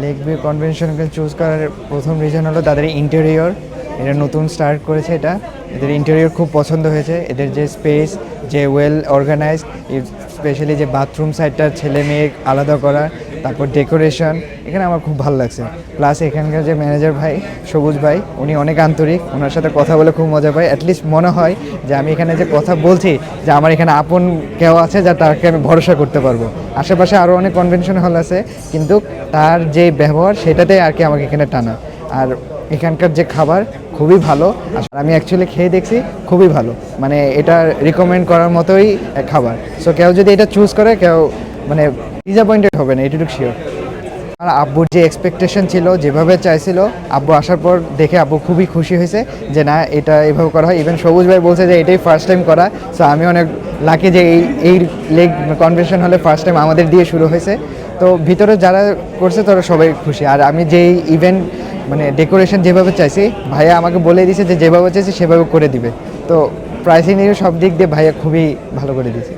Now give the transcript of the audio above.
Lake view কনভেনশনকে choose করার প্রথম reason হলো তাদের ইন্টেরিয়র। এটা নতুন স্টার্ট করেছে, এটা এদের ইন্টেরিয়র খুব পছন্দ হয়েছে। এদের যে স্পেস, যে ওয়েল অর্গানাইজড, স্পেশালি যে বাথরুম সাইডটা ছেলে মেয়ে আলাদা করা, তারপর ডেকোরেশন, এখানে আমার খুব ভালো লাগছে। প্লাস এখানকার যে ম্যানেজার ভাই, সবুজ ভাই, উনি অনেক আন্তরিক, ওনার সাথে কথা বলে খুব মজা পাই। অ্যাটলিস্ট মনে হয় যে আমি এখানে যে কথা বলছি, যে আমার এখানে আপন কেউ আছে যা তাকে আমি ভরসা করতে পারবো। আশেপাশে আরও অনেক কনভেনশন হল আছে, কিন্তু তার যে ব্যবহার সেটাতে আর কি আমাকে এখানে টানা। আর এখানকার যে খাবার খুবই ভালো, আর আমি অ্যাকচুয়ালি খেয়ে দেখছি, খুবই ভালো। মানে এটা রিকমেন্ড করার মতোই খাবার। সো কেউ যদি এটা চুজ করে, কেউ মানে ডিসঅ্যাপয়েন্টেড হবে না, এটুকু শিওর। আর আব্বুর যে এক্সপেকটেশন ছিল, যেভাবে চাইছিল, আব্বু আসার পর দেখে আব্বু খুবই খুশি হয়েছে যে না, এটা এভাবে করা হয়। ইভেন সবুজ ভাই বলছে যে এটাই ফার্স্ট টাইম করা। সো আমি অনেক লাকি যে এই লেক কনভেনশন হলে ফার্স্ট টাইম আমাদের দিয়ে শুরু হয়েছে। তো ভিতরে যারা করছে তারা সবাই খুশি। আর আমি যেই ইভেন্ট মানে ডেকোরেশন যেভাবে চাইছি, ভাইয়া আমাকে বলে দিয়েছে যে যেভাবে চাইছি সেভাবে করে দিবে। তো প্রাইসিং নিয়ে সব দিক দিয়ে ভাইয়া খুবই ভালো করে দিয়েছে।